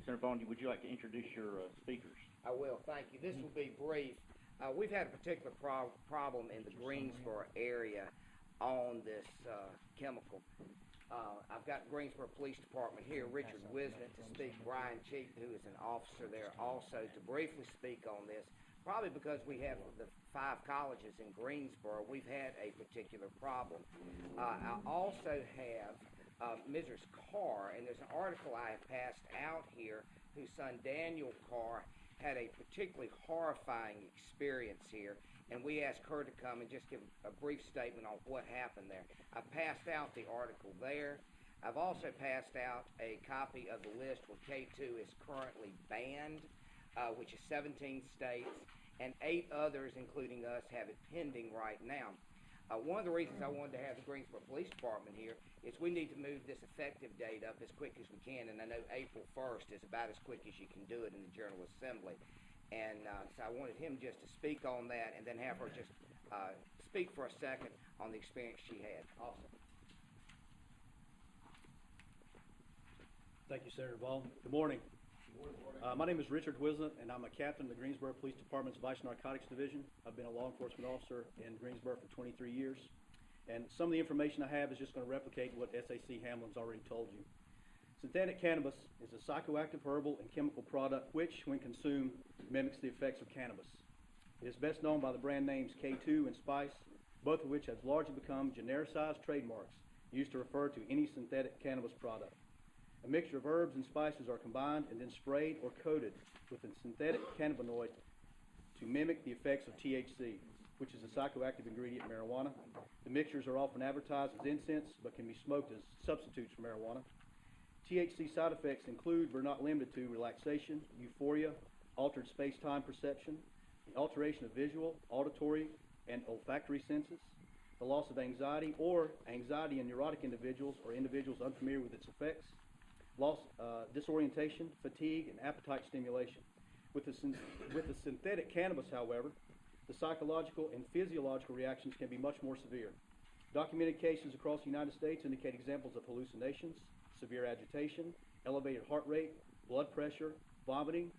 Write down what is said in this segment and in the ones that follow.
Senator Bondy, would you like to introduce your speakers? I will, thank you. This will be brief. We've had a particular problem in the Greensboro area on this chemical. I've got Greensboro Police Department here, Richard Whisenant to speak, Brian Cheek, who is an officer there also, to briefly speak on this. Probably because we have the 5 colleges in Greensboro, we've had a particular problem. I also have Mrs. Carr, and there's an article I have passed out here whose son Daniel Carr had a particularly horrifying experience here, and we asked her to come and just give a brief statement on what happened there. I've passed out the article there. I've also passed out a copy of the list where K2 is currently banned, which is 17 states, and 8 others, including us, have it pending right now. One of the reasons I wanted to have the Greensboro Police Department here is we need to move this effective date up as quick as we can, and I know April 1st is about as quick as you can do it in the General Assembly. And so I wanted him just to speak on that and then have her just speak for a second on the experience she had. Awesome. Thank you, Senator Ball. Good morning. My name is Richard Whisenant, and I'm a captain of the Greensboro Police Department's Vice Narcotics Division. I've been a law enforcement officer in Greensboro for 23 years. And some of the information I have is just going to replicate what SAC Hamlin's already told you. Synthetic cannabis is a psychoactive herbal and chemical product which, when consumed, mimics the effects of cannabis. It is best known by the brand names K2 and Spice, both of which have largely become genericized trademarks used to refer to any synthetic cannabis product. A mixture of herbs and spices are combined and then sprayed or coated with a synthetic cannabinoid to mimic the effects of THC, which is a psychoactive ingredient in marijuana. The mixtures are often advertised as incense, but can be smoked as substitutes for marijuana. THC side effects include, but are not limited to, relaxation, euphoria, altered space-time perception, the alteration of visual, auditory, and olfactory senses, the loss of anxiety or anxiety in neurotic individuals or individuals unfamiliar with its effects, loss, disorientation, fatigue, and appetite stimulation. With the synthetic cannabis, however, the psychological and physiological reactions can be much more severe. Documented cases across the United States indicate examples of hallucinations, severe agitation, elevated heart rate, blood pressure, vomiting,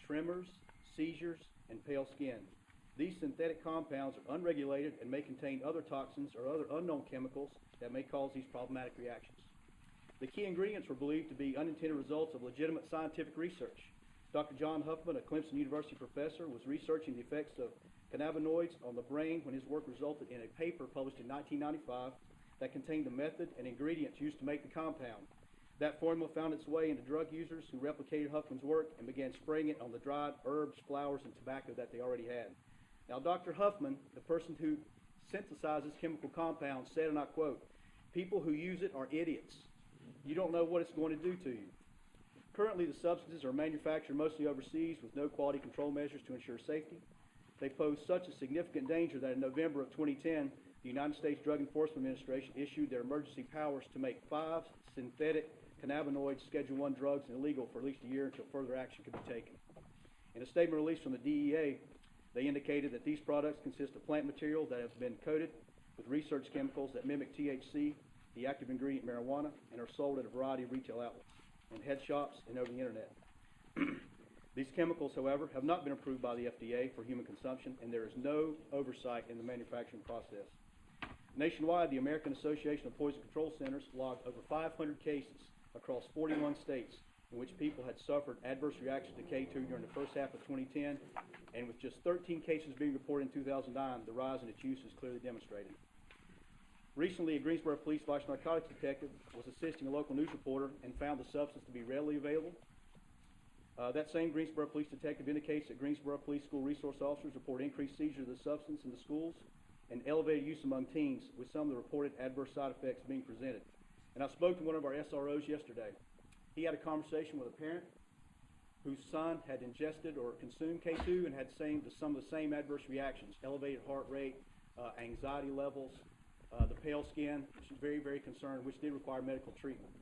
tremors, seizures, and pale skin. These synthetic compounds are unregulated and may contain other toxins or other unknown chemicals that may cause these problematic reactions. The key ingredients were believed to be unintended results of legitimate scientific research. Dr. John Huffman, a Clemson University professor, was researching the effects of cannabinoids on the brain when his work resulted in a paper published in 1995 that contained the method and ingredients used to make the compound. That formula found its way into drug users who replicated Huffman's work and began spraying it on the dried herbs, flowers, and tobacco that they already had. Now, Dr. Huffman, the person who synthesizes chemical compounds, said, and I quote, "People who use it are idiots. You don't know what it's going to do to you." Currently, the substances are manufactured mostly overseas with no quality control measures to ensure safety. They pose such a significant danger that in November of 2010, the United States Drug Enforcement Administration issued their emergency powers to make 5 synthetic cannabinoid Schedule I drugs illegal for at least a year until further action could be taken. In a statement released from the DEA, they indicated that these products consist of plant material that has been coated with research chemicals that mimic THC, the active ingredient marijuana, and are sold at a variety of retail outlets, in head shops, and over the internet. These chemicals, however, have not been approved by the FDA for human consumption, and there is no oversight in the manufacturing process. Nationwide, the American Association of Poison Control Centers logged over 500 cases across 41 states in which people had suffered adverse reactions to K2 during the first half of 2010, and with just 13 cases being reported in 2009, the rise in its use is clearly demonstrated. Recently, a Greensboro Police Vice Narcotics detective was assisting a local news reporter and found the substance to be readily available. That same Greensboro Police detective indicates that Greensboro Police School resource officers report increased seizure of the substance in the schools and elevated use among teens, with some of the reported adverse side effects being presented. And I spoke to one of our SROs yesterday. He had a conversation with a parent whose son had ingested or consumed K2 and had some of the same adverse reactions: elevated heart rate, anxiety levels, the pale skin. She's very, very concerned, which did require medical treatment.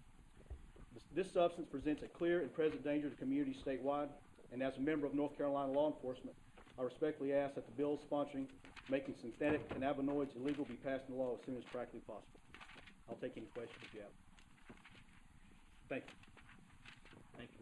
This substance presents a clear and present danger to communities statewide, and as a member of North Carolina law enforcement, I respectfully ask that the bill sponsoring making synthetic cannabinoids illegal be passed into law as soon as practically possible. I'll take any questions if you have. Thank you. Thank you.